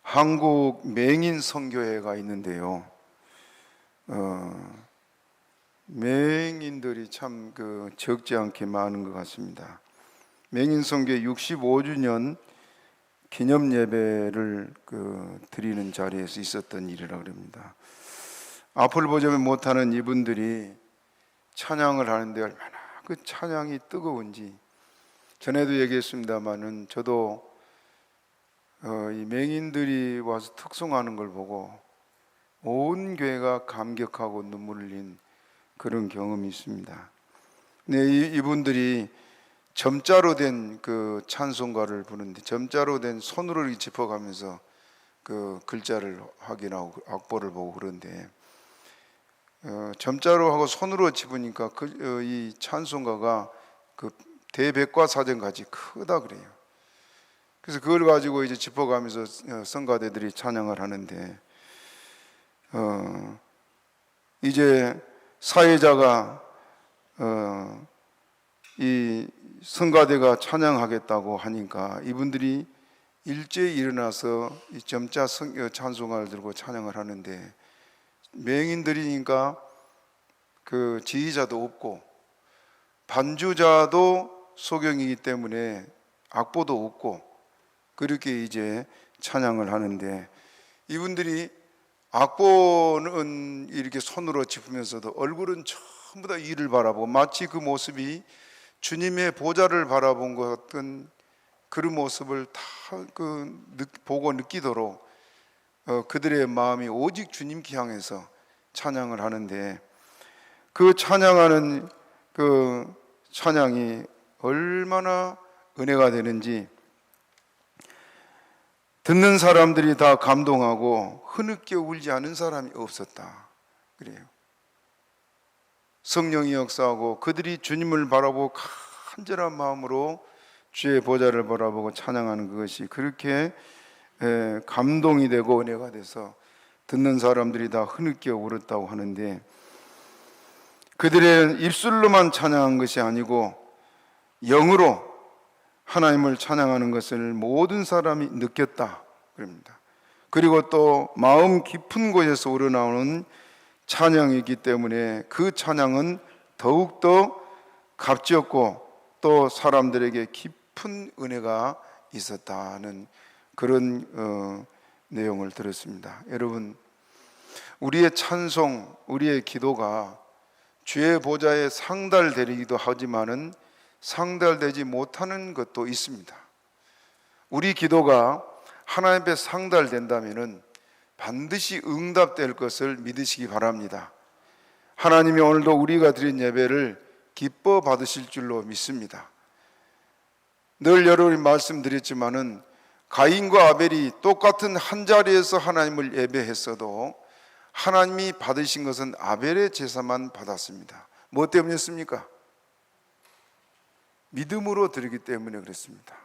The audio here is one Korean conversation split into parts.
한국 맹인 선교회가 있는데요. 맹인들이 참 적지 않게 많은 것 같습니다. 맹인 선교회 65주년 기념 예배를 드리는 자리에서 있었던 일이라 그럽니다. 앞을 보지 못하는 이분들이 찬양을 하는데 얼마나 그 찬양이 뜨거운지, 전에도 얘기했습니다마는 저도 이 맹인들이 와서 특송하는 걸 보고 온 교회가 감격하고 눈물을 흘린 그런 경험이 있습니다. 네, 이분들이 점자로 된 그 찬송가를 부르는데, 점자로 된 손으로 짚어가면서 그 글자를 확인하고 악보를 보고 그런데, 점자로 하고 손으로 짚으니까 이 찬송가가 그 대백과사전 같이 크다 그래요. 그래서 그걸 가지고 이제 짚어가면서 성가대들이 찬양을 하는데, 이제 사회자가 이 성가대가 찬양하겠다고 하니까 이분들이 일제히 일어나서 이 점자 찬송가를 들고 찬양을 하는데, 맹인들이니까 그 지휘자도 없고 반주자도 소경이기 때문에 악보도 없고 그렇게 이제 찬양을 하는데, 이분들이 악보는 이렇게 손으로 짚으면서도 얼굴은 전부 다 이를 바라보고 마치 그 모습이 주님의 보좌를 바라본 것 같은 그런 모습을 다 보고 느끼도록 그들의 마음이 오직 주님께 향해서 찬양을 하는데, 그 찬양하는 그 찬양이 얼마나 은혜가 되는지 듣는 사람들이 다 감동하고 흐느껴 울지 않은 사람이 없었다 그래요. 성령이 역사하고 그들이 주님을 바라보고 간절한 마음으로 주의 보좌를 바라보고 찬양하는 그것이 그렇게 감동이 되고 은혜가 돼서 듣는 사람들이 다 흐느껴 울었다고 하는데, 그들의 입술로만 찬양한 것이 아니고 영으로 하나님을 찬양하는 것을 모든 사람이 느꼈다 그럽니다. 그리고 또 마음 깊은 곳에서 우러나오는 찬양이기 때문에 그 찬양은 더욱더 값지었고 또 사람들에게 깊은 은혜가 있었다는 그런 내용을 들었습니다. 여러분, 우리의 찬송, 우리의 기도가 주의 보좌에 상달되기도 하지만은 상달되지 못하는 것도 있습니다. 우리 기도가 하나님 앞에 상달된다면은 반드시 응답될 것을 믿으시기 바랍니다. 하나님이 오늘도 우리가 드린 예배를 기뻐 받으실 줄로 믿습니다. 늘 여러분이 말씀드렸지만은 가인과 아벨이 똑같은 한 자리에서 하나님을 예배했어도 하나님이 받으신 것은 아벨의 제사만 받았습니다. 뭐 때문이었습니까? 믿음으로 드리기 때문에 그렇습니다.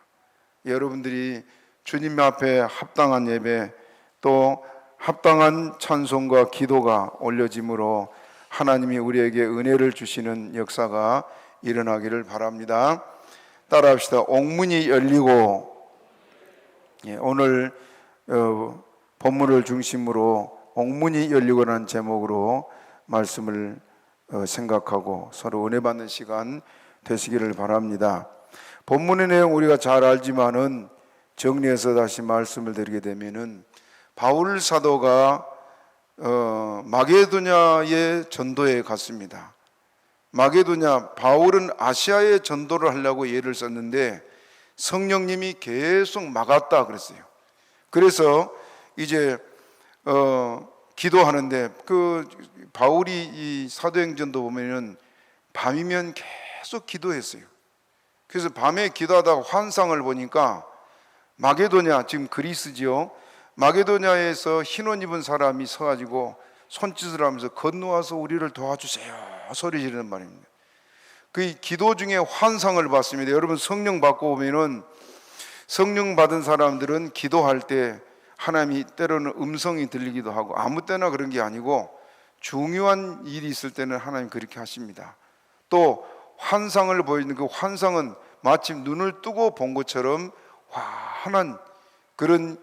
여러분들이 주님 앞에 합당한 예배 또 합당한 찬송과 기도가 올려짐으로 하나님이 우리에게 은혜를 주시는 역사가 일어나기를 바랍니다. 따라합시다. 옥문이 열리고. 오늘 본문을 중심으로 옥문이 열리고라는 제목으로 말씀을 생각하고 서로 은혜 받는 시간 되시기를 바랍니다. 본문의 내용 우리가 잘 알지만은 정리해서 다시 말씀을 드리게 되면은 바울 사도가 마게도냐의 전도에 갔습니다. 마게도냐, 바울은 아시아에 전도를 하려고 예를 썼는데 성령님이 계속 막았다 그랬어요. 그래서 이제 기도하는데 그 바울이 이 사도행전도 보면은 밤이면 계속 기도했어요. 그래서 밤에 기도하다가 환상을 보니까 마게도냐, 지금 그리스지요. 마게도냐에서 흰옷 입은 사람이 서가지고 손짓을 하면서 건너와서 우리를 도와주세요 소리 지르는 말입니다. 그 기도 중에 환상을 봤습니다. 여러분, 성령 받고 오면은 성령 받은 사람들은 기도할 때 하나님이 때로는 음성이 들리기도 하고 아무 때나 그런 게 아니고 중요한 일이 있을 때는 하나님 그렇게 하십니다. 또 환상을 보여주는 그 환상은 마침 눈을 뜨고 본 것처럼 환한 그런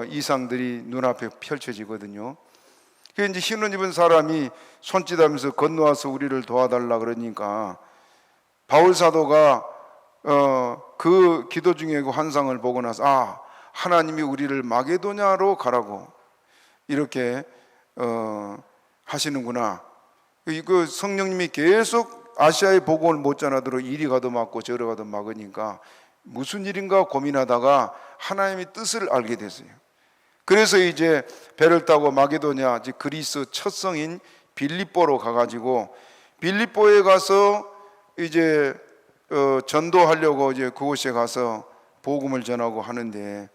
이상들이 눈앞에 펼쳐지거든요. 그래서 이제 흰 옷 입은 사람이 손짓하면서 건너와서 우리를 도와달라 그러니까 바울 사도가 그 기도 중에 그 환상을 보고 나서 하나님이 우리를 마게도냐로 가라고 이렇게 하시는구나. 그 성령님이 계속 아시아의 복음을 못 전하도록 이리 가도 막고 저리 가도 막으니까 무슨 일인가 고민하다가 하나님의 뜻을 알게 됐어요. 그래서 이제 배를 타고 마게도냐, 즉 그리스 첫 성인 빌립보로 가가지고 빌립보에 가서 이제 전도하려고 이제 그곳에 가서 복음을 전하고 하는데,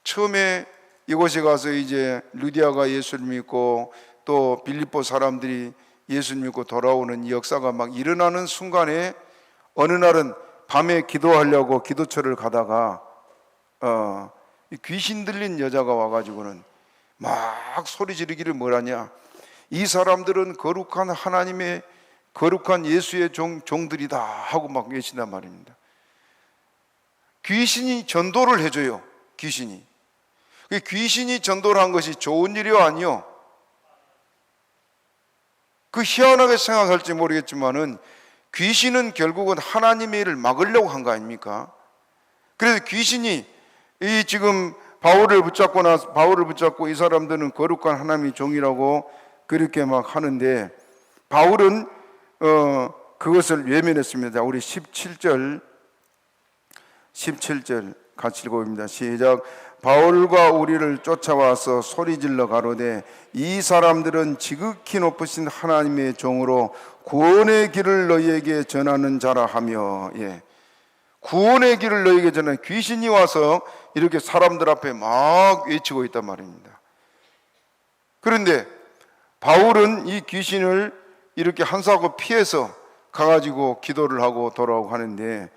처음에 이곳에 가서 이제 루디아가 예수를 믿고 또 빌립보 사람들이 예수를 믿고 돌아오는 이 역사가 막 일어나는 순간에 어느 날은 밤에 기도하려고 기도처를 가다가 귀신 들린 여자가 와가지고는 막 소리 지르기를 뭐라냐, 이 사람들은 거룩한 하나님의 거룩한 예수의 종들이다 하고 막 외친단 말입니다. 귀신이 전도를 해줘요. 귀신이 전도를 한 것이 좋은 일이요 아니요? 그 희한하게 생각할지 모르겠지만은 귀신은 결국은 하나님의 일을 막으려고 한 거 아닙니까? 그래서 귀신이 이 지금 바울을 붙잡고 이 사람들은 거룩한 하나님의 종이라고 그렇게 막 하는데, 바울은 그것을 외면했습니다. 우리 17절 같이 읽어봅니다. 시작. 바울과 우리를 쫓아와서 소리질러 가로되 이 사람들은 지극히 높으신 하나님의 종으로 구원의 길을 너희에게 전하는 자라 하며, 구원의 길을 너희에게 전하는, 귀신이 와서 이렇게 사람들 앞에 막 외치고 있단 말입니다. 그런데 바울은 이 귀신을 이렇게 한사코 피해서 가가지고 기도를 하고 돌아오고 하는데,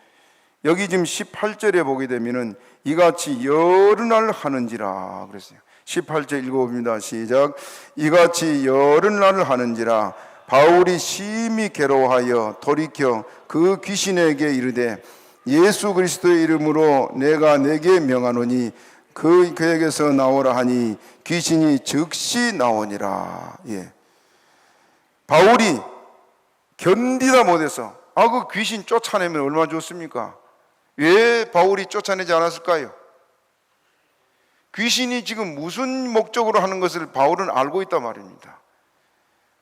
여기 지금 18절에 보게 되면은 이같이 여러 날 하는지라 그랬어요. 18절 읽어봅니다. 시작. 이같이 여러 날 하는지라 바울이 심히 괴로워하여 돌이켜 그 귀신에게 이르되 예수 그리스도의 이름으로 내가 내게 명하노니 그에게서 나오라 하니 귀신이 즉시 나오니라. 바울이 견디다 못해서 그 귀신 쫓아내면 얼마나 좋습니까? 왜 바울이 쫓아내지 않았을까요? 귀신이 지금 무슨 목적으로 하는 것을 바울은 알고 있단 말입니다.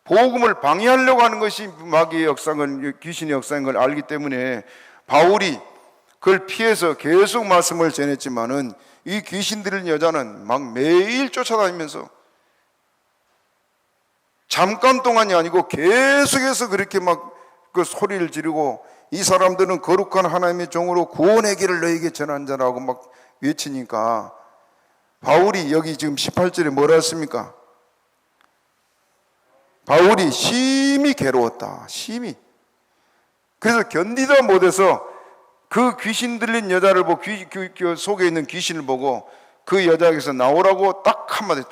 복음을 방해하려고 하는 것이 마귀의 역사인, 귀신의 역사인 걸 알기 때문에 바울이 그걸 피해서 계속 말씀을 전했지만은 이 귀신 들린 여자는 막 매일 쫓아다니면서 잠깐 동안이 아니고 계속해서 그렇게 막 그 소리를 지르고 이 사람들은 거룩한 하나님의 종으로 구원의 길을 너에게 전한 자라고 막 외치니까 바울이 여기 지금 18절에 뭐라 했습니까? 바울이 심히 괴로웠다. 심히. 그래서 견디다 못해서 그 귀신 들린 여자를 보고 그 속에 있는 귀신을 보고 그 여자에게서 나오라고 딱 한마디.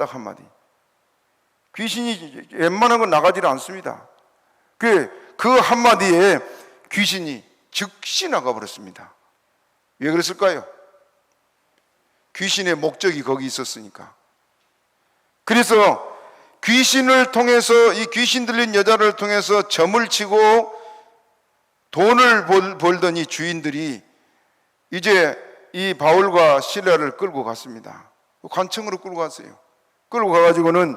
귀신이 웬만한 건 나가지를 않습니다. 그 한마디에 귀신이 즉시 나가버렸습니다. 왜 그랬을까요? 귀신의 목적이 거기 있었으니까. 그래서 귀신을 통해서, 이 귀신 들린 여자를 통해서 점을 치고 돈을 벌던 이 주인들이 이제 이 바울과 실라를 끌고 갔습니다. 관청으로 끌고 갔어요. 끌고 가가지고는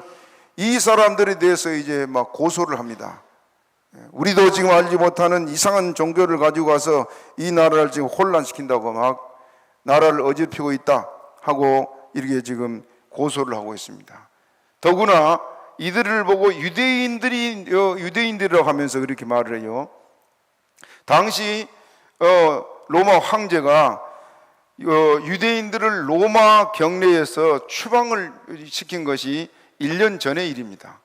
이 사람들에 대해서 이제 막 고소를 합니다. 우리도 지금 알지 못하는 이상한 종교를 가지고 가서 이 나라를 지금 혼란시킨다고 막 나라를 어지럽히고 있다 하고 이렇게 지금 고소를 하고 있습니다. 더구나 이들을 보고 유대인들이라고 하면서 그렇게 말을 해요. 당시 로마 황제가 유대인들을 로마 경내에서 추방을 시킨 것이 1년 전의 일입니다.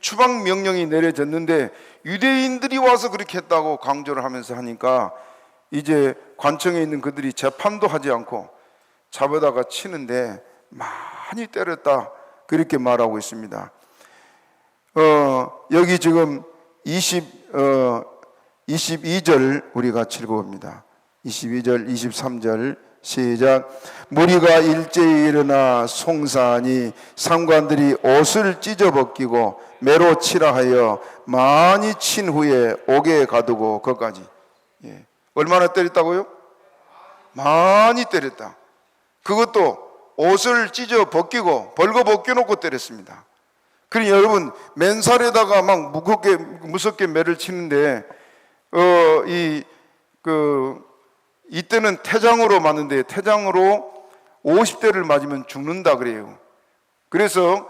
추방 명령이 내려졌는데 유대인들이 와서 그렇게 했다고 강조를 하면서 하니까 이제 관청에 있는 그들이 재판도 하지 않고 잡아다가 치는데 많이 때렸다 그렇게 말하고 있습니다. 여기 지금 22절 우리 같이 읽어봅니다. 22절, 23절 시작. 무리가 일제히 일어나 송사하니 상관들이 옷을 찢어 벗기고 매로 치라 하여 많이 친 후에 옥에 가두고 거기까지. 예. 얼마나 때렸다고요? 많이 때렸다. 그것도 옷을 찢어 벗기고 벌거 벗겨놓고 때렸습니다. 그러니 여러분, 맨살에다가 막 무섭게 매를 치는데 이때는 태장으로 맞는데, 태장으로 50대를 맞으면 죽는다 그래요. 그래서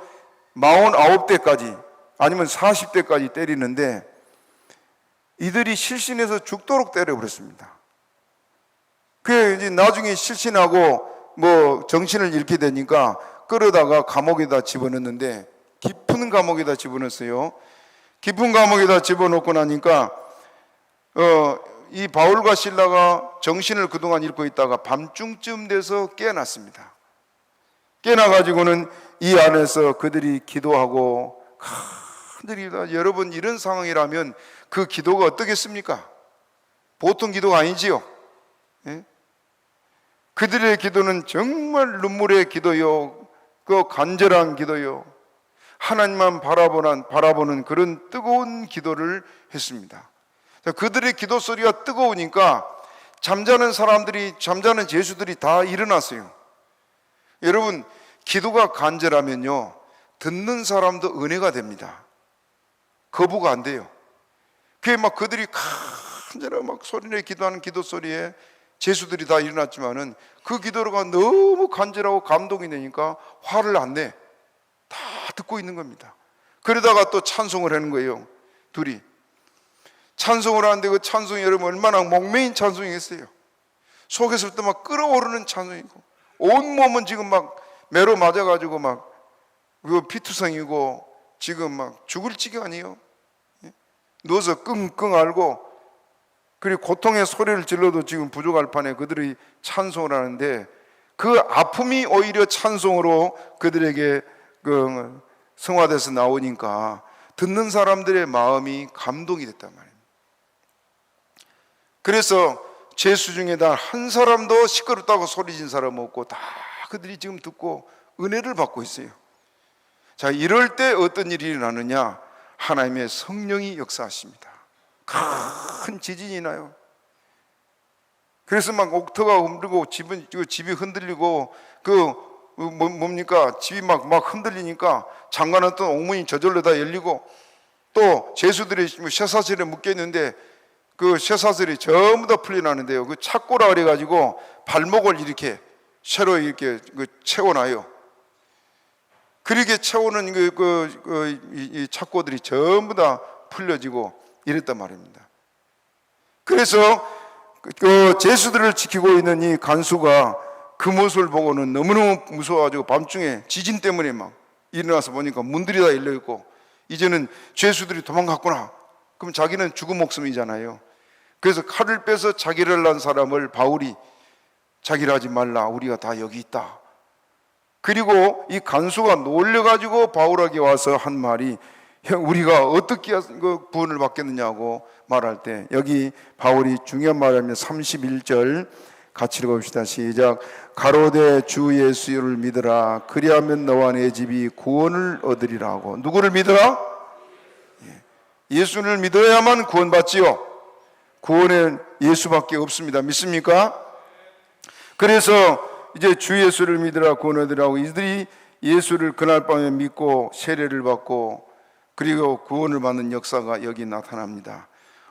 49대까지 아니면 40대까지 때리는데, 이들이 실신해서 죽도록 때려버렸습니다. 그래 이제 나중에 실신하고 뭐 정신을 잃게 되니까 끌어다가 감옥에다 집어넣는데, 깊은 감옥에다 집어넣었어요. 깊은 감옥에다 집어넣고 나니까 이 바울과 실라가 정신을 그동안 잃고 있다가 밤중쯤 돼서 깨어났습니다. 깨어나가지고는 이 안에서 그들이 기도하고 간절히, 여러분 이런 상황이라면 그 기도가 어떻겠습니까? 보통 기도가 아니지요. 예? 그들의 기도는 정말 눈물의 기도요, 그 간절한 기도요, 하나님만 바라보는 그런 뜨거운 기도를 했습니다. 그들의 기도 소리가 뜨거우니까 잠자는 죄수들이 다 일어났어요. 여러분, 기도가 간절하면요, 듣는 사람도 은혜가 됩니다. 거부가 안 돼요. 그게 막 그들이 간절하게 막 소리내 기도하는 기도 소리에 죄수들이 다 일어났지만은 그 기도가 너무 간절하고 감동이 되니까 화를 안 내. 다 듣고 있는 겁니다. 그러다가 또 찬송을 하는 거예요. 둘이 찬송을 하는데, 그 찬송이 여러분 얼마나 목매인 찬송이겠어요. 속에서부터 막 끓어오르는 찬송이고, 온몸은 지금 막 매로 맞아가지고 막 피투성이고 지금 막 죽을 지경이에요. 누워서 끙끙 앓고, 그리고 고통의 소리를 질러도 지금 부족할 판에 그들이 찬송을 하는데, 그 아픔이 오히려 찬송으로 그들에게 성화돼서 나오니까 듣는 사람들의 마음이 감동이 됐단 말입니다. 그래서 죄수 중에 단 한 사람도 시끄럽다고 소리진 사람 없고, 다 그들이 지금 듣고 은혜를 받고 있어요. 자, 이럴 때 어떤 일이 일어나느냐? 하나님의 성령이 역사하십니다. 큰 지진이 나요. 그래서 막 옥터가 흔들리고 집이 흔들리고, 집이 막 흔들리니까 잠가놨던 옥문이 저절로 다 열리고, 또 죄수들이 쇠사슬에 묶여 있는데 그 쇠사슬이 전부 다 풀려나는데요, 그 착고라 그래가지고 발목을 이렇게 쇠로 이렇게 채워놔요. 그렇게 채우는 이 착고들이 전부 다 풀려지고 이랬단 말입니다. 그래서 그 죄수들을 지키고 있는 이 간수가 그 모습을 보고는 너무너무 무서워가지고 밤중에 지진 때문에 막 일어나서 보니까 문들이 다 열려있고, 이제는 죄수들이 도망갔구나. 그럼 자기는 죽은 목숨이잖아요. 그래서 칼을 빼서 자기를 난 사람을 바울이, 자기를 하지 말라, 우리가 다 여기 있다. 그리고 이 간수가 놀려가지고 바울에게 와서 한 말이, 형, 우리가 어떻게 구원을 받겠느냐고 말할 때, 여기 바울이 중요한 말을 하면 31절 같이 읽어봅시다. 시작. 가로되 주 예수를 믿으라. 그리하면 너와 내 집이 구원을 얻으리라 하고. 누구를 믿으라? 예수를 믿어야만 구원받지요. 구원은 예수밖에 없습니다. 믿습니까? 그래서 이제 주 예수를 믿으라 구원 얻으라고, 이들이 예수를 그날 밤에 믿고 세례를 받고 그리고 구원을 받는 역사가 여기 나타납니다.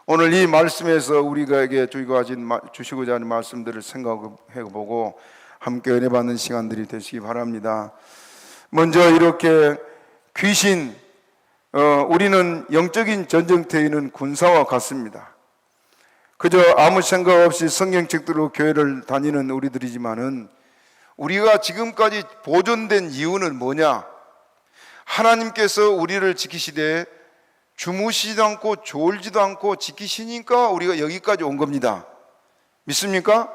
오늘 이 말씀에서 우리에게 주시고자 하는 말씀들을 생각해보고 함께 은혜 받는 시간들이 되시기 바랍니다. 먼저 이렇게 귀신, 우리는 영적인 전쟁터에 있는 군사와 같습니다. 그저 아무 생각 없이 성경책대로 교회를 다니는 우리들이지만은, 우리가 지금까지 보존된 이유는 뭐냐? 하나님께서 우리를 지키시되 주무시지도 않고 졸지도 않고 지키시니까 우리가 여기까지 온 겁니다. 믿습니까?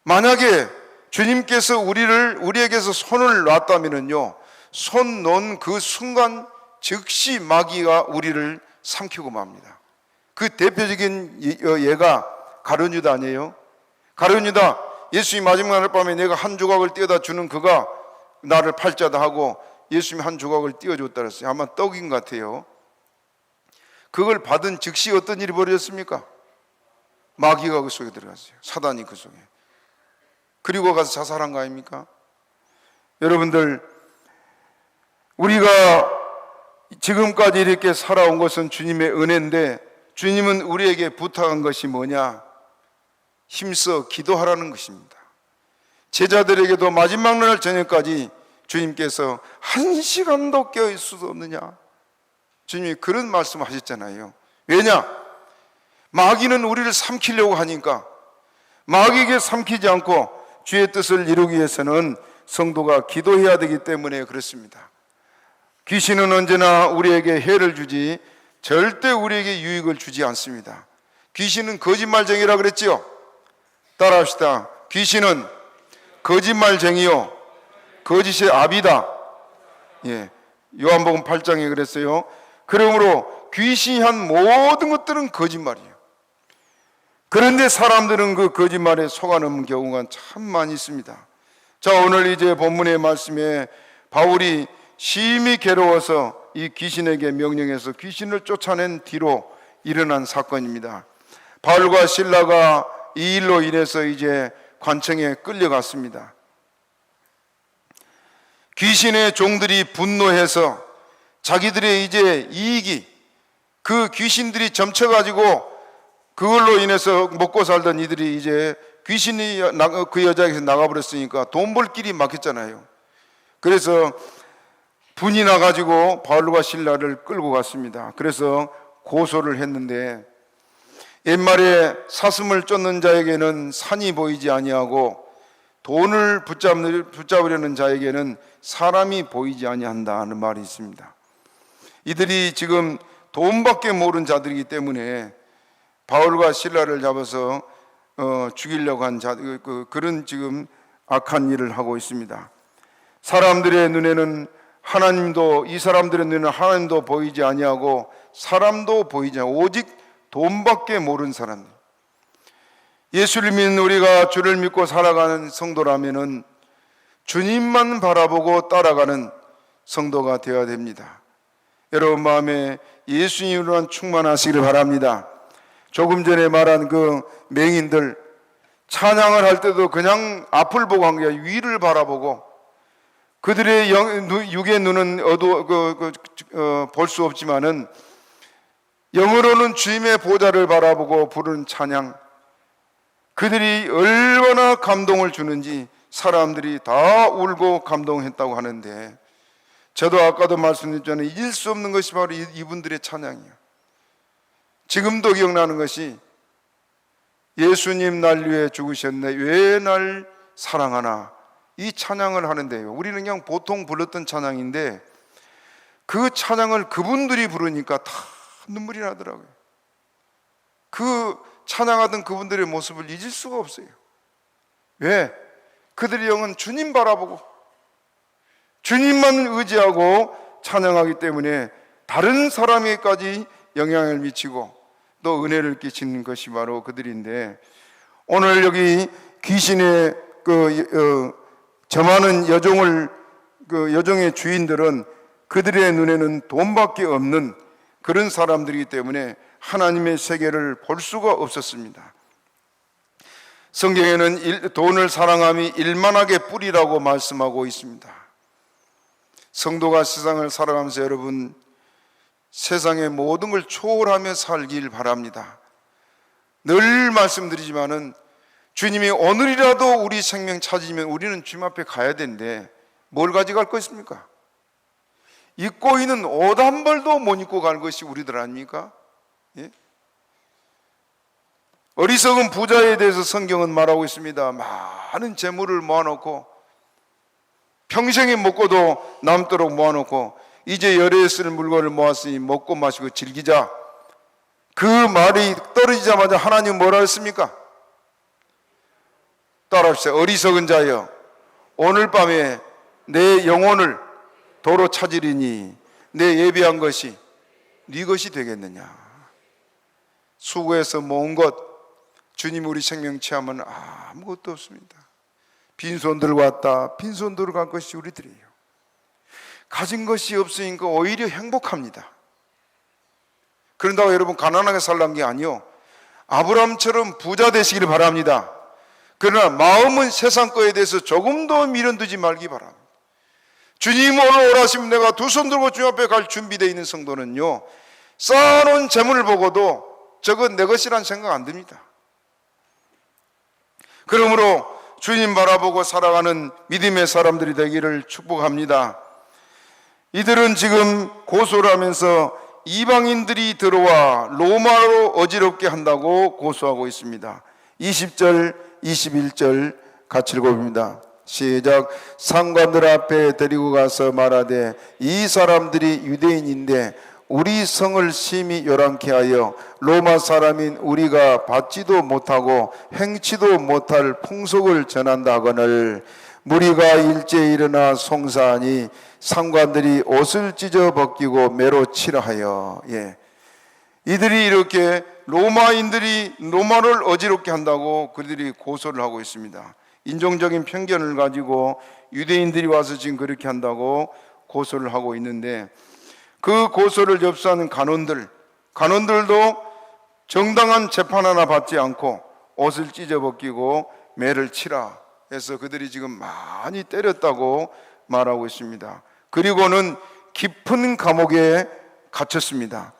만약에 주님께서 우리에게서 손을 놨다면요, 손 놓은 그 순간 즉시 마귀가 우리를 삼키고 맙니다. 그 대표적인 예가 가룟유다 아니에요? 가룟유다, 예수님이 마지막 날 밤에 내가 한 조각을 떼어다 주는 그가 나를 팔자다 하고 예수님이 한 조각을 떼어줬다 그랬어요. 아마 떡인 것 같아요. 그걸 받은 즉시 어떤 일이 벌어졌습니까? 마귀가 그 속에 들어갔어요. 사단이 그 속에. 그리고 가서 자살한 거 아닙니까? 여러분들, 우리가 지금까지 이렇게 살아온 것은 주님의 은혜인데, 주님은 우리에게 부탁한 것이 뭐냐? 힘써 기도하라는 것입니다. 제자들에게도 마지막 날 저녁까지 주님께서 한 시간도 깨어있을 수 없느냐? 주님이 그런 말씀을 하셨잖아요. 왜냐? 마귀는 우리를 삼키려고 하니까, 마귀에게 삼키지 않고 주의 뜻을 이루기 위해서는 성도가 기도해야 되기 때문에 그렇습니다. 귀신은 언제나 우리에게 해를 주지 절대 우리에게 유익을 주지 않습니다. 귀신은 거짓말쟁이라 그랬지요. 따라합시다. 귀신은 거짓말쟁이요 거짓의 아비다. 예, 요한복음 8장에 그랬어요. 그러므로 귀신이 한 모든 것들은 거짓말이에요. 그런데 사람들은 그 거짓말에 속아넘는 경우가 참 많이 있습니다. 자, 오늘 이제 본문의 말씀에 바울이 심히 괴로워서 이 귀신에게 명령해서 귀신을 쫓아낸 뒤로 일어난 사건입니다. 바울과 실라가 이 일로 인해서 이제 관청에 끌려갔습니다. 귀신의 종들이 분노해서 자기들의 이제 이익이, 그 귀신들이 점쳐가지고 그걸로 인해서 먹고 살던 이들이 이제 귀신이 그 여자에게서 나가버렸으니까 돈 벌 길이 막혔잖아요. 그래서 분이 나가지고 바울과 실라를 끌고 갔습니다. 그래서 고소를 했는데, 옛말에 사슴을 쫓는 자에게는 산이 보이지 아니하고 돈을 붙잡으려는 자에게는 사람이 보이지 아니한다는 말이 있습니다. 이들이 지금 돈밖에 모르는 자들이기 때문에 바울과 실라를 잡아서 죽이려고 한 그런 지금 악한 일을 하고 있습니다. 사람들의 눈에는 하나님도, 이 사람들의 눈에는 하나님도 보이지 아니하고 사람도 보이지 않고 오직 돈밖에 모르는 사람들. 예수를 믿는 우리가 주를 믿고 살아가는 성도라면은 주님만 바라보고 따라가는 성도가 되어야 됩니다. 여러분 마음에 예수님으로만 충만하시기를 바랍니다. 조금 전에 말한 그 맹인들, 찬양을 할 때도 그냥 앞을 보고 한 게 아니라 위를 바라보고, 그들의 육의 눈은 볼 수 없지만은 영으로는 주님의 보좌를 바라보고 부르는 찬양, 그들이 얼마나 감동을 주는지 사람들이 다 울고 감동했다고 하는데, 저도 아까도 말씀드렸잖아요. 잊을 수 없는 것이 바로 이분들의 찬양이에요. 지금도 기억나는 것이, 예수님 날 위해 죽으셨네 왜 날 사랑하나, 이 찬양을 하는데요, 우리는 그냥 보통 불렀던 찬양인데 그 찬양을 그분들이 부르니까 다 눈물이 나더라고요. 그 찬양하던 그분들의 모습을 잊을 수가 없어요. 왜? 그들의 영은 주님 바라보고 주님만 의지하고 찬양하기 때문에 다른 사람에게까지 영향을 미치고 또 은혜를 끼치는 것이 바로 그들인데, 오늘 여기 귀신의 점하는 여종의 주인들은 그들의 눈에는 돈밖에 없는 그런 사람들이기 때문에 하나님의 세계를 볼 수가 없었습니다. 성경에는 돈을 사랑함이 일만하게 뿌리라고 말씀하고 있습니다. 성도가 세상을 살아가면서 여러분, 세상의 모든 걸 초월하며 살길 바랍니다. 늘 말씀드리지만은 주님이 오늘이라도 우리 생명 찾으면 우리는 주님 앞에 가야 되는데 뭘 가져갈 것입니까? 입고 있는 옷 한 벌도 못 입고 갈 것이 우리들 아닙니까? 예? 어리석은 부자에 대해서 성경은 말하고 있습니다. 많은 재물을 모아놓고 평생에 먹고도 남도록 모아놓고 이제 열애에 쓸 물건을 모았으니 먹고 마시고 즐기자. 그 말이 떨어지자마자 하나님 뭐라 했습니까? 따라합시다. 어리석은 자여, 오늘 밤에 내 영혼을 도로 찾으리니 내 예비한 것이 네 것이 되겠느냐. 수고해서 모은 것, 주님 우리 생명 취하면 아무것도 없습니다. 빈손 들고 왔다. 빈손 들고 갈 것이 우리들이에요. 가진 것이 없으니까 오히려 행복합니다. 그런다고 여러분 가난하게 살란 게 아니요, 아브라함처럼 부자 되시기를 바랍니다. 그러나 마음은 세상 거에 대해서 조금도 미련두지 말기 바랍니다. 주님 오늘 오라시면 내가 두 손 들고 주님 앞에 갈 준비되어 있는 성도는요, 쌓아놓은 재물을 보고도 저건 내 것이란 생각 안 듭니다. 그러므로 주님 바라보고 살아가는 믿음의 사람들이 되기를 축복합니다. 이들은 지금 고소를 하면서 이방인들이 들어와 로마로 어지럽게 한다고 고소하고 있습니다. 20절, 21절 같이 읽어봅니다. 시작. 상관들 앞에 데리고 가서 말하되 이 사람들이 유대인인데 우리 성을 심히 요란케 하여 로마 사람인 우리가 받지도 못하고 행치도 못할 풍속을 전한다 하거늘 무리가 일제히 일어나 송사하니 상관들이 옷을 찢어 벗기고 매로 치라 하여. 이들이 이렇게 로마인들이 로마를 어지럽게 한다고 그들이 고소를 하고 있습니다. 인종적인 편견을 가지고 유대인들이 와서 지금 그렇게 한다고 고소를 하고 있는데, 그 고소를 접수하는 간원들도 정당한 재판 하나 받지 않고 옷을 찢어 벗기고 매를 치라 해서 그들이 지금 많이 때렸다고 말하고 있습니다. 그리고는 깊은 감옥에 갇혔습니다.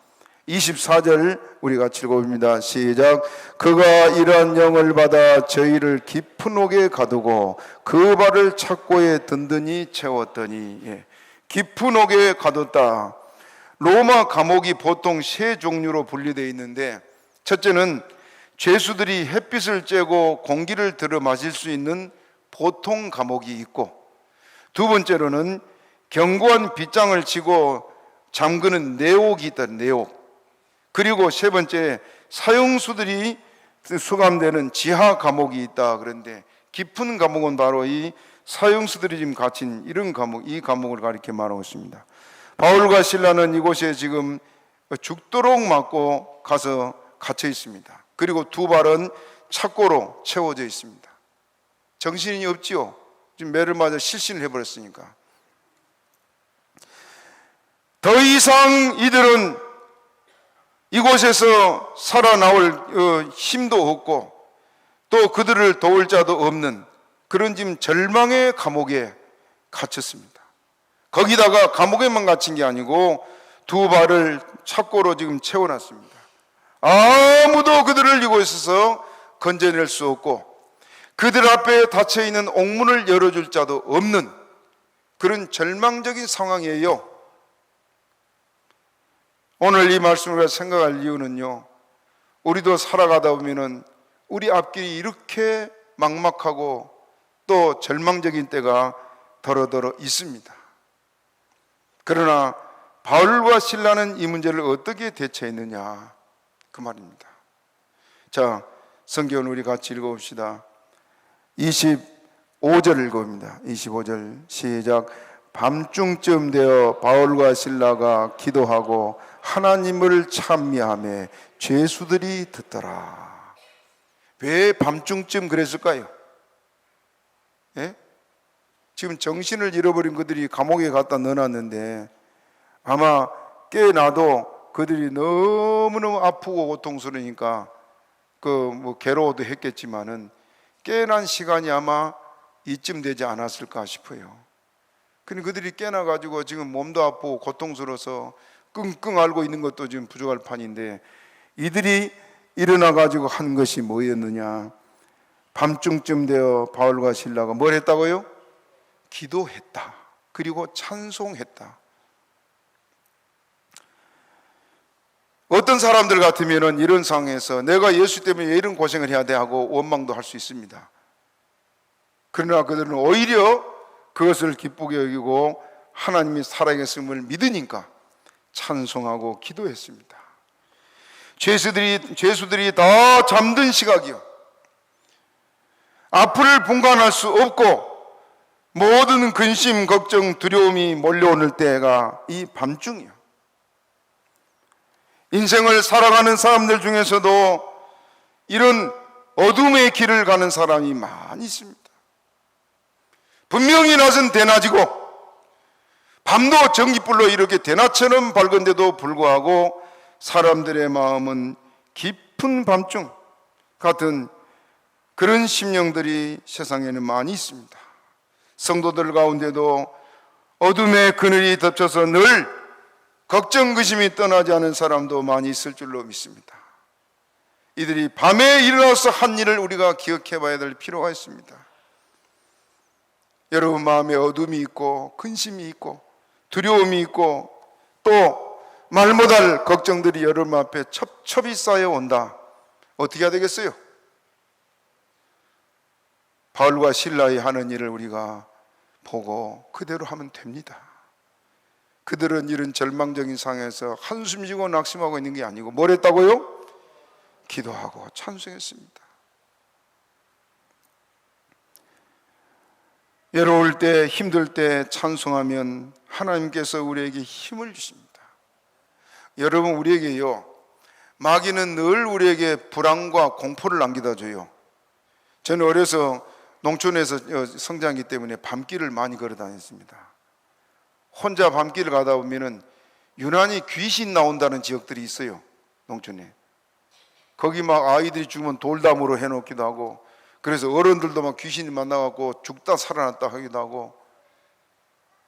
24절 우리 같이 읽어봅니다. 시작. 그가 이러한 영을 받아 저희를 깊은 옥에 가두고 그 발을 착고에 든든히 채웠더니. 깊은 옥에 가뒀다. 로마 감옥이 보통 세 종류로 분리되어 있는데, 첫째는 죄수들이 햇빛을 쬐고 공기를 들어 마실 수 있는 보통 감옥이 있고, 두 번째로는 견고한 빗장을 치고 잠그는 내옥이 있다. 내옥. 그리고 세 번째, 사형수들이 수감되는 지하 감옥이 있다. 그런데 깊은 감옥은 바로 이 사형수들이 지금 갇힌 이런 감옥, 이 감옥을 가리켜 말하고 있습니다. 바울과 실라는 이곳에 지금 죽도록 맞고 가서 갇혀 있습니다. 그리고 두 발은 착고로 채워져 있습니다. 정신이 없지요. 지금 매를 맞아 실신을 해버렸으니까. 더 이상 이들은 이곳에서 살아나올 힘도 없고 또 그들을 도울 자도 없는 그런 지금 절망의 감옥에 갇혔습니다. 거기다가 감옥에만 갇힌 게 아니고 두 발을 착고로 지금 채워놨습니다. 아무도 그들을 이곳에서 건져낼 수 없고 그들 앞에 닫혀있는 옥문을 열어줄 자도 없는 그런 절망적인 상황이에요. 오늘 이 말씀을 생각할 이유는요, 우리도 살아가다 보면은 우리 앞길이 이렇게 막막하고 또 절망적인 때가 더러더러 있습니다. 그러나 바울과 실라는 이 문제를 어떻게 대처했느냐, 그 말입니다. 자, 성경을 우리 같이 읽어봅시다. 25절 읽어봅니다. 25절 시작. 밤중쯤 되어 바울과 실라가 기도하고 하나님을 찬미하며 죄수들이 듣더라. 왜 밤중쯤 그랬을까요? 지금 정신을 잃어버린 그들이 감옥에 갖다 넣어놨는데 아마 깨어나도 그들이 너무너무 아프고 고통스러우니까 괴로워도 했겠지만은 깨어난 시간이 아마 이쯤 되지 않았을까 싶어요. 근데 그들이 깨어나가지고 지금 몸도 아프고 고통스러워서 끙끙 앓고 있는 것도 지금 부족할 판인데, 이들이 일어나가지고 한 것이 뭐였느냐? 밤중쯤 되어 바울과 실라가 뭘 했다고요? 기도했다. 그리고 찬송했다. 어떤 사람들 같으면 이런 상황에서 내가 예수 때문에 왜 이런 고생을 해야 돼 하고 원망도 할 수 있습니다. 그러나 그들은 오히려 그것을 기쁘게 여기고 하나님이 살아계심을 믿으니까 찬송하고 기도했습니다. 죄수들이 다 잠든 시각이요, 앞을 분간할 수 없고 모든 근심, 걱정, 두려움이 몰려오는 때가 이 밤중이요. 인생을 살아가는 사람들 중에서도 이런 어둠의 길을 가는 사람이 많이 있습니다. 분명히 낮은 대낮이고 밤도 전깃불로 이렇게 대낮처럼 밝은데도 불구하고 사람들의 마음은 깊은 밤중 같은 그런 심령들이 세상에는 많이 있습니다. 성도들 가운데도 어둠의 그늘이 덮쳐서 늘 걱정, 의심이 떠나지 않은 사람도 많이 있을 줄로 믿습니다. 이들이 밤에 일어나서 한 일을 우리가 기억해 봐야 될 필요가 있습니다. 여러분 마음에 어둠이 있고 근심이 있고 두려움이 있고 또 말 못할 걱정들이 여러분 앞에 첩첩이 쌓여온다. 어떻게 해야 되겠어요? 바울과 실라의 하는 일을 우리가 보고 그대로 하면 됩니다. 그들은 이런 절망적인 상황에서 한숨 쉬고 낙심하고 있는 게 아니고 뭘 했다고요? 기도하고 찬송했습니다. 외로울 때, 힘들 때 찬송하면 하나님께서 우리에게 힘을 주십니다. 여러분, 우리에게요, 마귀는 늘 우리에게 불안과 공포를 남기다 줘요. 저는 어려서 농촌에서 성장하기 때문에 밤길을 많이 걸어 다녔습니다. 혼자 밤길을 가다 보면은 유난히 귀신 나온다는 지역들이 있어요. 농촌에. 거기 막 아이들이 죽으면 돌담으로 해놓기도 하고, 그래서 어른들도 막 귀신이 만나갖고 죽다 살아났다 하기도 하고,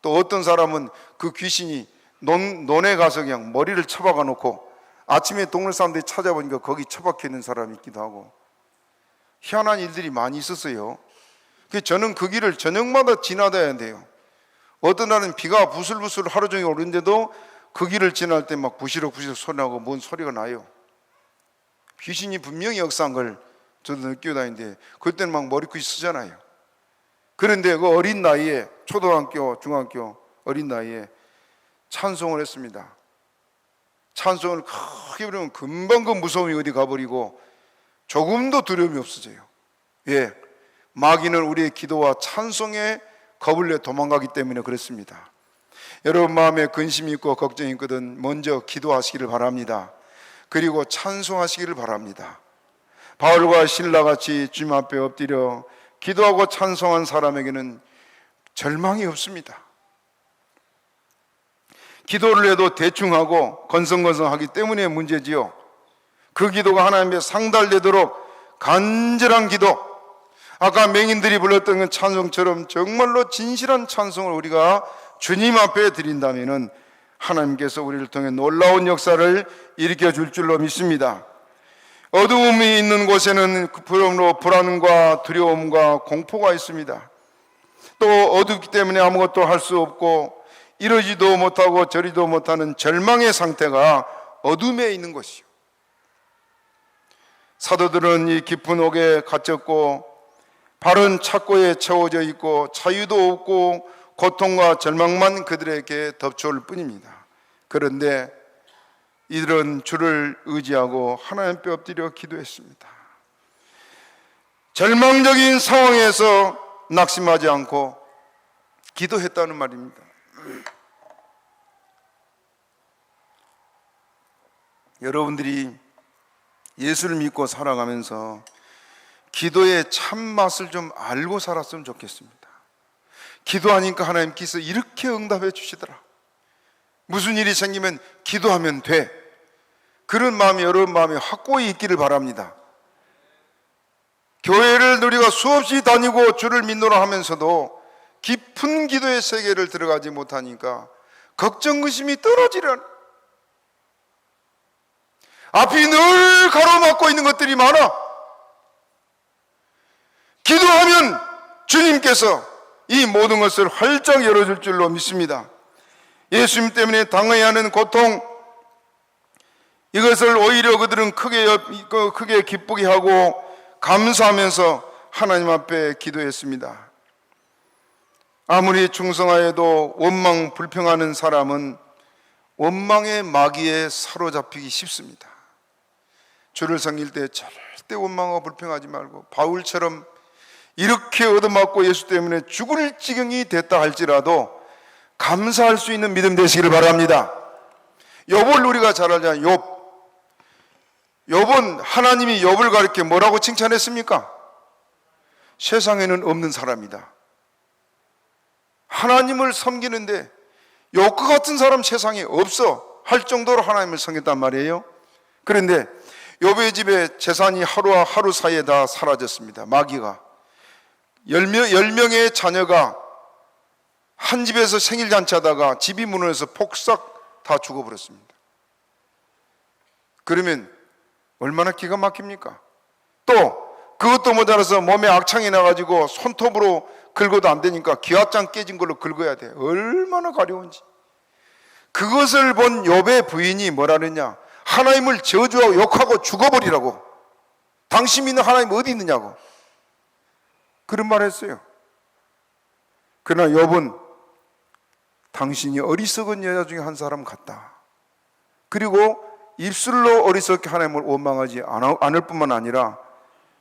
또 어떤 사람은 그 귀신이 논에 가서 그냥 머리를 쳐박아 놓고 아침에 동네 사람들이 찾아보니까 거기 처박혀 있는 사람이 있기도 하고, 희한한 일들이 많이 있었어요. 그래서 저는 그 길을 저녁마다 지나다야 돼요. 어떤 날은 비가 부슬부슬 하루 종일 오는데도 그 길을 지날 때 막 부시럭부시럭 소리 나고 뭔 소리가 나요. 귀신이 분명히 역사한 걸 저도 느끼고 다니는데 그때는 막 머리끝이 쓰잖아요. 그런데 그 어린 나이에, 초등학교, 중학교 어린 나이에 찬송을 했습니다. 찬송을 크게 부르면 금방 그 무서움이 어디 가버리고 조금도 두려움이 없어져요. 예, 마귀는 우리의 기도와 찬송에 겁을 내 도망가기 때문에 그렇습니다. 여러분 마음에 근심이 있고 걱정이 있거든 먼저 기도하시기를 바랍니다. 그리고 찬송하시기를 바랍니다. 바울과 신라같이 주님 앞에 엎드려 기도하고 찬송한 사람에게는 절망이 없습니다. 기도를 해도 대충하고 건성건성하기 때문에 문제지요. 그 기도가 하나님께 상달되도록 간절한 기도, 아까 맹인들이 불렀던 그 찬송처럼 정말로 진실한 찬송을 우리가 주님 앞에 드린다면 하나님께서 우리를 통해 놀라운 역사를 일으켜 줄 줄로 믿습니다. 어두움이 있는 곳에는 불안과 두려움과 공포가 있습니다. 또 어둡기 때문에 아무것도 할 수 없고 이러지도 못하고 저리도 못하는 절망의 상태가 어둠에 있는 것이요. 사도들은 이 깊은 옥에 갇혔고 바른 착고에 채워져 있고 자유도 없고 고통과 절망만 그들에게 덮쳐올 뿐입니다. 그런데 이들은 주를 의지하고 하나님 뼈 엎드려 기도했습니다. 절망적인 상황에서 낙심하지 않고 기도했다는 말입니다. 여러분들이 예수를 믿고 살아가면서 기도의 참맛을 좀 알고 살았으면 좋겠습니다. 기도하니까 하나님께서 이렇게 응답해 주시더라. 무슨 일이 생기면 기도하면 돼. 그런 마음이 여러분 마음에 확고히 있기를 바랍니다. 교회를 우리가 수없이 다니고 주를 믿노라 하면서도 깊은 기도의 세계를 들어가지 못하니까 걱정, 의심이 떨어지려는, 앞이 늘 가로막고 있는 것들이 많아. 기도하면 주님께서 이 모든 것을 활짝 열어줄 줄로 믿습니다. 예수님 때문에 당해야 하는 고통, 이것을 오히려 그들은 크게 기쁘게 하고 감사하면서 하나님 앞에 기도했습니다. 아무리 충성하여도 원망 불평하는 사람은 원망의 마귀에 사로잡히기 쉽습니다. 주를 섬길 때 절대 원망하고 불평하지 말고 바울처럼 이렇게 얻어맞고 예수 때문에 죽을 지경이 됐다 할지라도 감사할 수 있는 믿음 되시기를 바랍니다. 욥을 우리가 잘 알잖아요. 욥은 하나님이 욥을 가리켜 뭐라고 칭찬했습니까? 세상에는 없는 사람이다. 하나님을 섬기는데 욥과 같은 사람 세상에 없어 할 정도로 하나님을 섬겼단 말이에요. 그런데 욥의 집에 재산이 하루와 하루 사이에 다 사라졌습니다. 마귀가 10명의 자녀가 한 집에서 생일잔치 하다가 집이 무너져서 폭삭 다 죽어버렸습니다. 그러면 얼마나 기가 막힙니까? 또 그것도 모자라서 몸에 악창이 나가지고 손톱으로 긁어도 안 되니까 기와장 깨진 걸로 긁어야 돼. 얼마나 가려운지. 그것을 본 욥의 부인이 뭐라 그러냐? 하나님을 저주하고 욕하고 죽어버리라고. 당신 믿는 하나님 어디 있느냐고 그런 말 했어요. 그러나 욥은 당신이 어리석은 여자 중에 한 사람 같다. 그리고 입술로 어리석게 하나님을 원망하지 않을 뿐만 아니라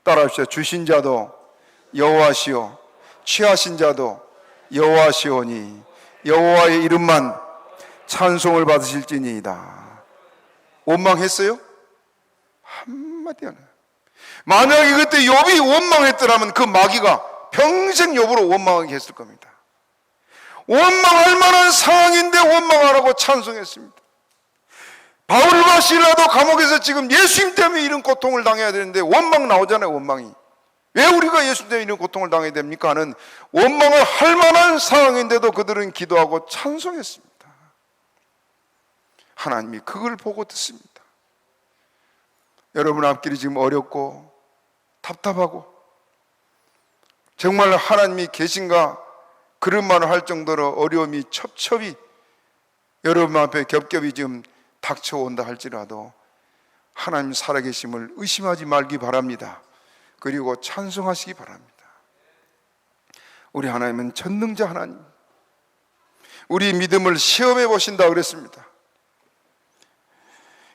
따라합시다. 주신 자도 여호와시오 취하신 자도 여호와시오니 여호와의 이름만 찬송을 받으실지니이다. 원망했어요? 한마디 안 해요. 만약에 그때 욥이 원망했더라면 그 마귀가 평생 욥으로 원망하게 했을 겁니다. 원망할 만한 상황인데 원망하라고 찬송했습니다. 바울과 실라도 감옥에서 지금 예수님 때문에 이런 고통을 당해야 되는데 원망 나오잖아요. 원망이. 왜 우리가 예수님 때문에 이런 고통을 당해야 됩니까? 하는 원망을 할 만한 상황인데도 그들은 기도하고 찬송했습니다. 하나님이 그걸 보고 듣습니다. 여러분 앞길이 지금 어렵고 답답하고 정말 하나님이 계신가 그런 말을 할 정도로 어려움이 첩첩이 여러분 앞에 겹겹이 지금 닥쳐온다 할지라도 하나님 살아계심을 의심하지 말기 바랍니다. 그리고 찬송하시기 바랍니다. 우리 하나님은 전능자 하나님, 우리 믿음을 시험해 보신다 그랬습니다.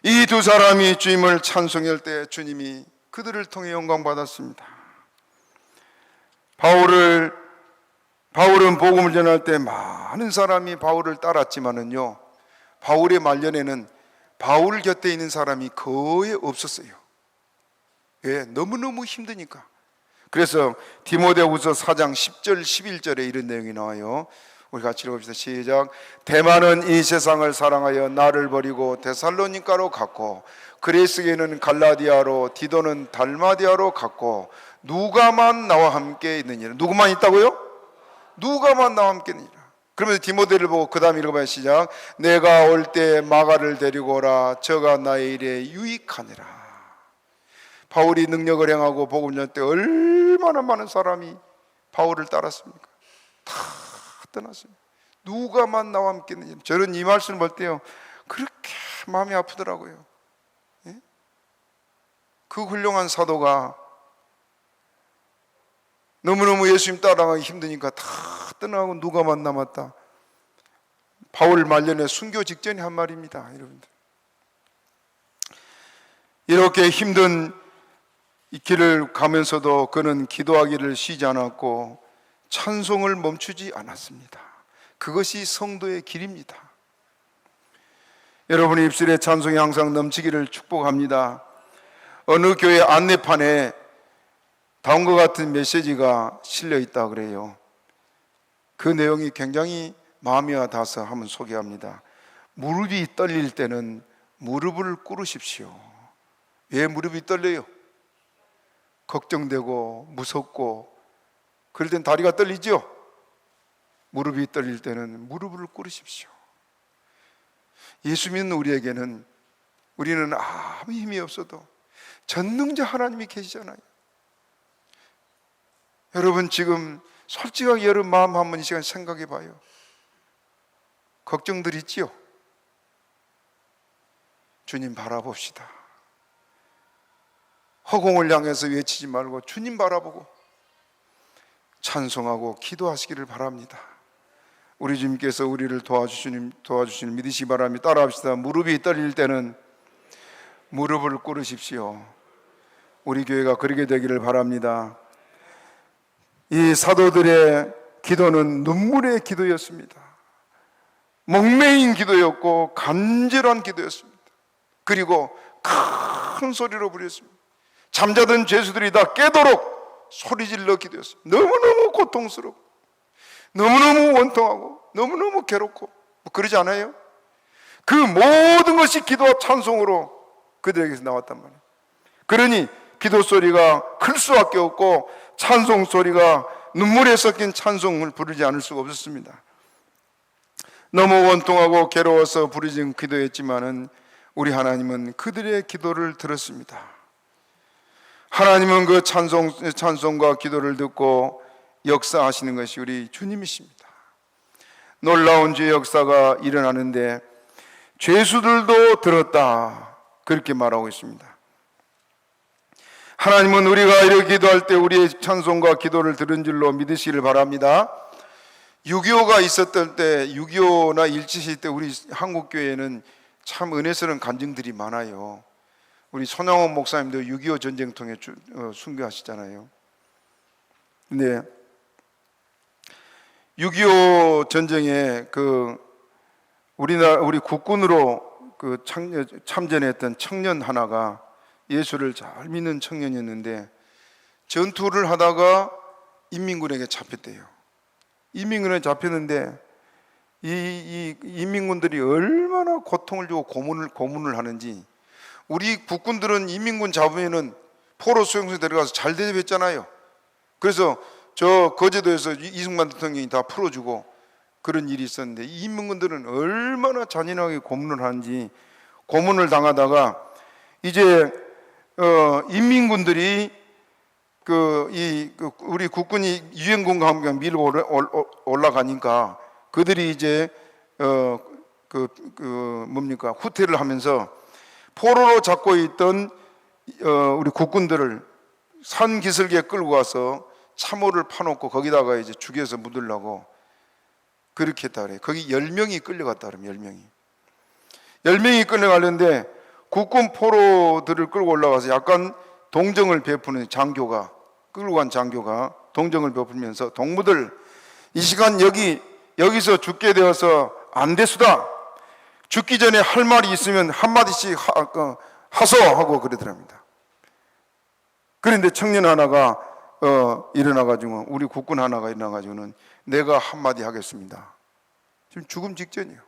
이 두 사람이 주님을 찬송할 때 주님이 그들을 통해 영광 받았습니다. 바울은 복음을 전할 때 많은 사람이 바울을 따랐지만은요, 바울의 말년에는 바울 곁에 있는 사람이 거의 없었어요. 왜? 너무너무 힘드니까. 그래서 디모데후서 4장 10절 11절에 이런 내용이 나와요. 우리 같이 읽어봅시다. 시작. 대만은 이 세상을 사랑하여 나를 버리고 데살로니가로 갔고 그레스게는 갈라디아로 디도는 달마디아로 갔고 누가만 나와 함께 있느니라. 누구만 있다고요? 누가만 나와 함께 있느니라. 그러면서 디모데를 보고 그 다음 읽어봐요. 시작. 내가 올 때 마가를 데리고 오라. 저가 나의 일에 유익하니라. 바울이 능력을 행하고 복음을 전할 때 얼마나 많은 사람이 바울을 따랐습니까? 다 떠났습니다. 누가만 나와 함께 있느냐. 저는 이 말씀을 볼 때요 그렇게 마음이 아프더라고요. 예? 그 훌륭한 사도가 너무너무 예수님 따라가기 힘드니까 다 떠나고 누가만 남았다. 바울 말년에 순교 직전에 한 말입니다. 여러분들, 이렇게 힘든 이 길을 가면서도 그는 기도하기를 쉬지 않았고 찬송을 멈추지 않았습니다. 그것이 성도의 길입니다. 여러분의 입술에 찬송이 항상 넘치기를 축복합니다. 어느 교회 안내판에 다음과 같은 메시지가 실려 있다 그래요. 그 내용이 굉장히 마음이 와닿아서 한번 소개합니다. 무릎이 떨릴 때는 무릎을 꿇으십시오. 왜 무릎이 떨려요? 걱정되고 무섭고 그럴 땐 다리가 떨리죠? 무릎이 떨릴 때는 무릎을 꿇으십시오. 예수 믿는 우리에게는 우리는 아무 힘이 없어도 전능자 하나님이 계시잖아요. 여러분 지금 솔직하게 여러분 마음 한번 이 시간 생각해 봐요. 걱정들 있지요? 주님 바라봅시다. 허공을 향해서 외치지 말고 주님 바라보고 찬송하고 기도하시기를 바랍니다. 우리 주님께서 우리를 도와주시는 믿으시기 바랍니다. 따라합시다. 무릎이 떨릴 때는 무릎을 꿇으십시오. 우리 교회가 그러게 되기를 바랍니다. 이 사도들의 기도는 눈물의 기도였습니다. 목매인 기도였고 간절한 기도였습니다. 그리고 큰 큰 소리로 부르셨습니다. 잠자던 죄수들이 다 깨도록 소리질러 기도했습니다. 너무너무 고통스럽고 너무너무 원통하고 너무너무 괴롭고 뭐 그러지 않아요? 그 모든 것이 기도와 찬송으로 그들에게서 나왔단 말이에요. 그러니 기도 소리가 클 수밖에 없고 찬송 소리가 눈물에 섞인 찬송을 부르지 않을 수가 없었습니다. 너무 원통하고 괴로워서 부르짖은 기도였지만은 우리 하나님은 그들의 기도를 들었습니다. 하나님은 그 찬송과 기도를 듣고 역사하시는 것이 우리 주님이십니다. 놀라운 주의 역사가 일어나는데 죄수들도 들었다, 그렇게 말하고 있습니다. 하나님은 우리가 이렇게 기도할 때 우리의 찬송과 기도를 들은 줄로 믿으시기를 바랍니다. 6.25가 있었던 때, 6.25나 일제시대 때 우리 한국교회에는 참 은혜스러운 간증들이 많아요. 우리 손양원 목사님도 6.25 전쟁통에 순교하시잖아요. 근데 6.25 전쟁에 우리 국군으로 참전했던 청년 하나가 예수를 잘 믿는 청년이었는데 전투를 하다가 인민군에게 잡혔대요. 인민군에 잡혔는데 이 인민군들이 얼마나 고통을 주고 고문을 하는지, 우리 국군들은 인민군 잡으면은 포로 수용소에 데려가서 잘 대접했잖아요. 그래서 저 거제도에서 이승만 대통령이 다 풀어주고 그런 일이 있었는데, 이 인민군들은 얼마나 잔인하게 고문을 하는지, 고문을 당하다가 이제 인민군들이 우리 국군이 유엔군과 함께 밀고 올라가니까 그들이 이제 후퇴를 하면서 포로로 잡고 있던 우리 국군들을 산 기슭에 끌고 가서 참호를 파놓고 거기다가 이제 죽여서 묻으려고 그렇게 했다 그래요. 거기 10명이 끌려갔다 그러면 10명이 끌려가는데 국군 포로들을 끌고 올라가서 약간 동정을 베푸는 장교가, 끌고 간 장교가 동정을 베풀면서, 동무들 이 시간 여기서 죽게 되어서 안 됐수다, 죽기 전에 할 말이 있으면 한마디씩 하소 하고 그러더랍니다. 그런데 청년 하나가 일어나가지고, 우리 국군 하나가 일어나가지고는 내가 한마디 하겠습니다. 지금 죽음 직전이에요.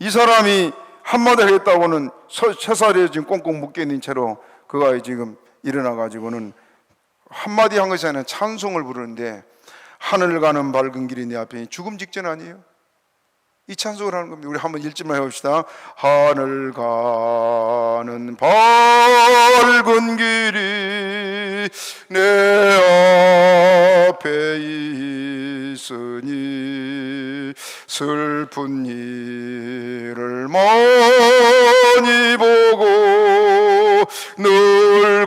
이 사람이 한마디 하겠다고는 쇠사리에 지금 꽁꽁 묶여있는 채로 그가 지금 일어나가지고는 한마디 한 것이 아니라 찬송을 부르는데, 하늘 가는 밝은 길이 내 앞에, 죽음 직전 아니에요? 이 찬송을 하는 겁니다. 우리 한번 읽지만 해봅시다. 하늘 가는 밝은 길이 내 앞에 있으니 슬픈 일을 많이 보고 늘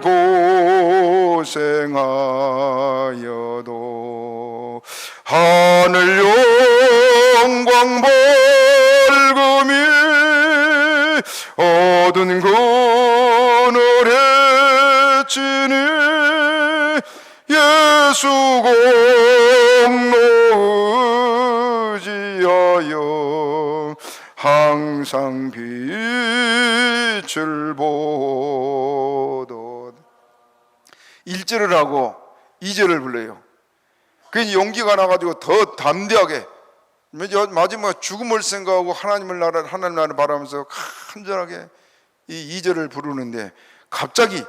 고생하여도 하늘 영광 밝음이 어두운 그늘에 지니 예수 공로 의지하여 항상 빛을 보도. 1절을 하고 2절을 불러요. 그래서 용기가 나가지고 더 담대하게 마지막에 죽음을 생각하고 하나님 나라를 바라면서 간절하게 이 2절을 부르는데 갑자기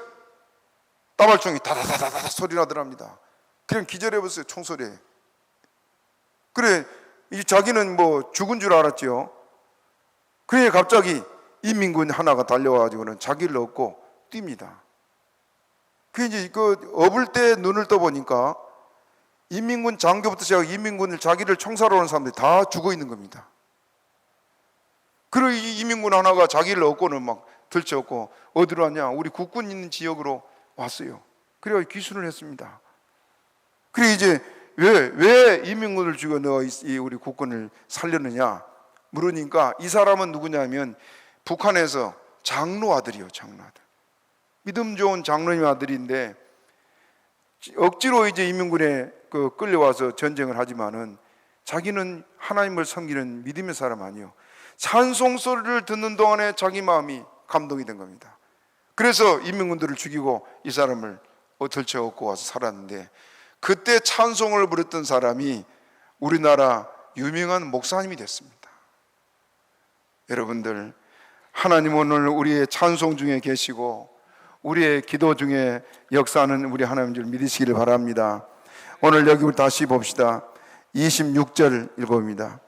따발총이 다다다다다 소리 나더랍니다. 그냥 기절해버렸어요, 총소리에. 그래, 자기는 뭐 죽은 줄 알았죠. 그래 갑자기 인민군 하나가 달려와가지고는 자기를 얻고 뜁니다. 그 이제 업을 때 눈을 떠보니까 인민군 장교부터 시작해 인민군을 자기를 총살하러 오는 사람들이 다 죽어 있는 겁니다. 그리고 이 인민군 하나가 자기를 얻고는 막 들쳐업고 어디로 왔냐? 우리 국군 있는 지역으로 왔어요. 그래서 귀순을 했습니다. 그리고 이제 왜 인민군을 죽여 너 우리 국군을 살렸느냐 물으니까, 이 사람은 누구냐면 북한에서 장로 아들이요, 장로 아들. 믿음 좋은 장로님 아들인데 억지로 이제 인민군에 끌려와서 전쟁을 하지만은 자기는 하나님을 섬기는 믿음의 사람 아니요. 찬송 소리를 듣는 동안에 자기 마음이 감동이 된 겁니다. 그래서 인민군들을 죽이고 이 사람을 들쳐업고 와서 살았는데, 그때 찬송을 부렸던 사람이 우리나라 유명한 목사님이 됐습니다. 여러분들, 하나님 오늘 우리의 찬송 중에 계시고 우리의 기도 중에 역사하는 우리 하나님 줄 믿으시기를 바랍니다. 오늘 여기 우리 다시 봅시다. 26절 읽어봅니다.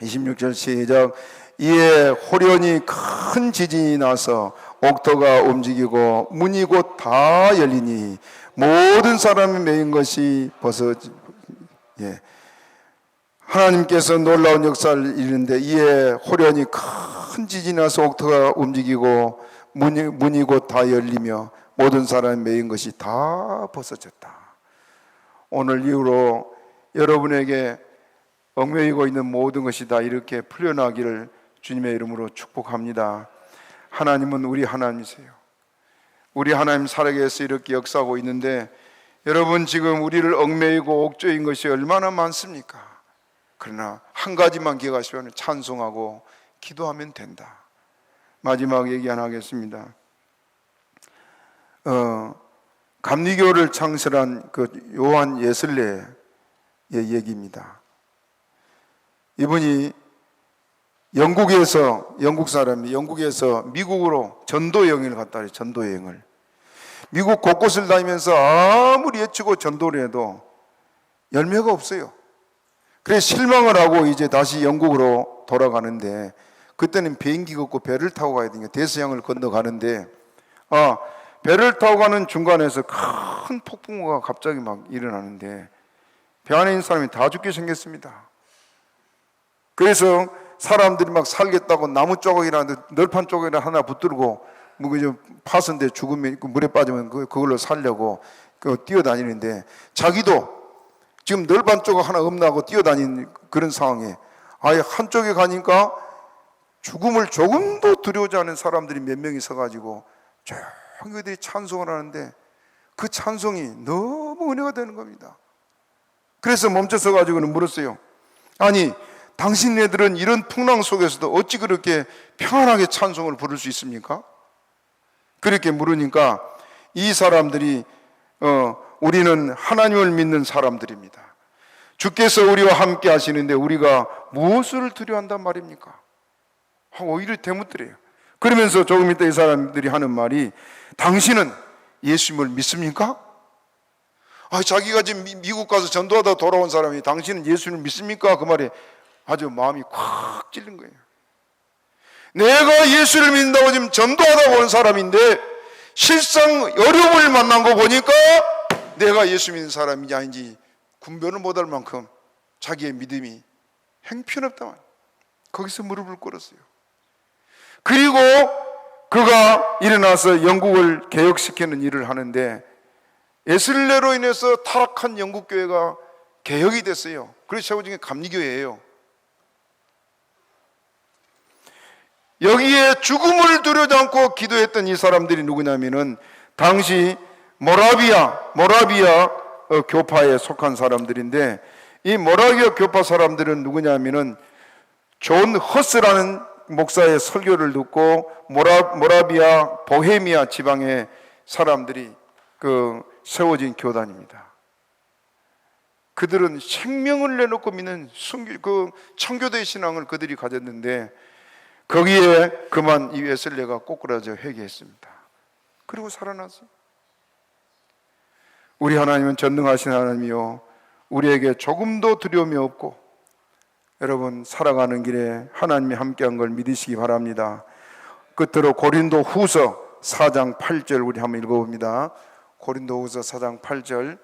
26절 시작. 이에 호련히 큰 지진이 나서 옥토가 움직이고 문이 곧 다 열리니 모든 사람이 메인 것이 하나님께서 놀라운 역사를 이루는데, 이에 호련히 큰 지진이 나서 옥토가 움직이고 문이 곧 다 열리며 모든 사람이 메인 것이 다 벗어졌다. 오늘 이후로 여러분에게 얽매이고 있는 모든 것이 다 이렇게 풀려나기를 주님의 이름으로 축복합니다. 하나님은 우리 하나님이세요. 우리 하나님 살아계셔서 이렇게 역사하고 있는데, 여러분 지금 우리를 얽매이고 옥조인 것이 얼마나 많습니까? 그러나 한 가지만 기억하시면 찬송하고 기도하면 된다. 마지막 얘기 하나 하겠습니다. 감리교를 창설한 그 요한 예슬레의 얘기입니다. 이분이 영국 사람이 영국에서 미국으로 전도 여행을 갔다 그래요. 전도 여행을. 미국 곳곳을 다니면서 아무리 외치고 전도를 해도 열매가 없어요. 그래서 실망을 하고 이제 다시 영국으로 돌아가는데, 그때는 비행기가 없고 배를 타고 가야 되니까 대서양을 건너가는데, 배를 타고 가는 중간에서 큰 폭풍우가 갑자기 막 일어나는데 배 안에 있는 사람이 다 죽게 생겼습니다. 그래서 사람들이 막 살겠다고 나무 조각이나 널판 조각이나 하나 붙들고 파선데 죽으면 물에 빠지면 그걸로 살려고 뛰어다니는데, 자기도 지금 널판 조각 하나 없나 하고 뛰어다니는 그런 상황에 아예 한쪽에 가니까 죽음을 조금도 두려워하지 않은 사람들이 몇 명이 서가지고 조용히 그들이 찬송을 하는데, 그 찬송이 너무 은혜가 되는 겁니다. 그래서 멈춰서 가지고는 물었어요. 아니, 당신네들은 이런 풍랑 속에서도 어찌 그렇게 평안하게 찬송을 부를 수 있습니까? 그렇게 물으니까 이 사람들이 우리는 하나님을 믿는 사람들입니다. 주께서 우리와 함께 하시는데 우리가 무엇을 두려워한단 말입니까? 하고 오히려 대묻더래요. 그러면서 조금 있다 이 사람들이 하는 말이, 당신은 예수님을 믿습니까? 자기가 지금 미국 가서 전도하다 돌아온 사람이 당신은 예수님을 믿습니까? 그 말에 아주 마음이 콱 찔린 거예요. 내가 예수를 믿는다고 지금 전도하다 온 사람인데 실상 어려움을 만난 거 보니까 내가 예수 믿는 사람인지 아닌지 분별을 못할 만큼 자기의 믿음이 형편없다만 거기서 무릎을 꿇었어요. 그리고 그가 일어나서 영국을 개혁시키는 일을 하는데, 예슬레로 인해서 타락한 영국 교회가 개혁이 됐어요. 그래서 최고 중에 감리교회예요. 여기에 죽음을 두려워하지 않고 기도했던 이 사람들이 누구냐면은 당시 모라비아 교파에 속한 사람들인데, 이 모라비아 교파 사람들은 누구냐면은 존 허스라는 목사의 설교를 듣고 모라비아 보헤미아 지방의 사람들이 세워진 교단입니다. 그들은 생명을 내놓고 믿는 청교도의 신앙을 그들이 가졌는데, 거기에 그만 이 웨슬레가 꼬꾸라져 회개했습니다. 그리고 살아났어요. 우리 하나님은 전능하신 하나님이요, 우리에게 조금도 두려움이 없고, 여러분 살아가는 길에 하나님이 함께한 걸 믿으시기 바랍니다. 끝으로 고린도 후서 4장 8절 우리 한번 읽어봅니다. 고린도 후서 4장 8절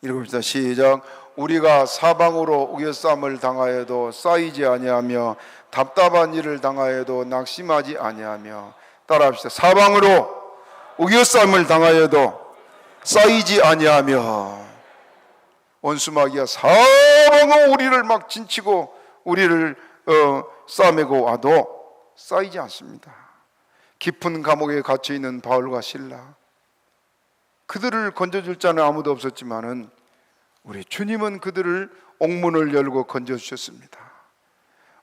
읽어봅시다. 시작. 우리가 사방으로 우겨쌈을 당하여도 쌓이지 아니하며 답답한 일을 당하여도 낙심하지 아니하며, 따라합시다. 사방으로 우겨쌈을 당하여도 쌓이지 아니하며, 원수마귀가 사방으로 우리를 막 진치고 우리를 싸매고 와도 쌓이지 않습니다. 깊은 감옥에 갇혀있는 바울과 실라, 그들을 건져줄 자는 아무도 없었지만은 우리 주님은 그들을 옥문을 열고 건져주셨습니다.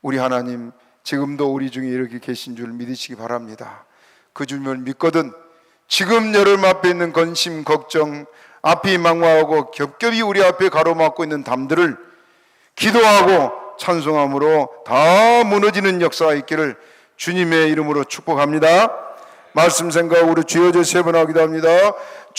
우리 하나님 지금도 우리 중에 이렇게 계신 줄 믿으시기 바랍니다. 그 주님을 믿거든 지금 여름 앞에 있는 근심, 걱정, 앞이 망망하고 겹겹이 우리 앞에 가로막고 있는 담들을 기도하고 찬송함으로 다 무너지는 역사가 있기를 주님의 이름으로 축복합니다. 말씀 생각으로 주여 세 번 하기도 합니다.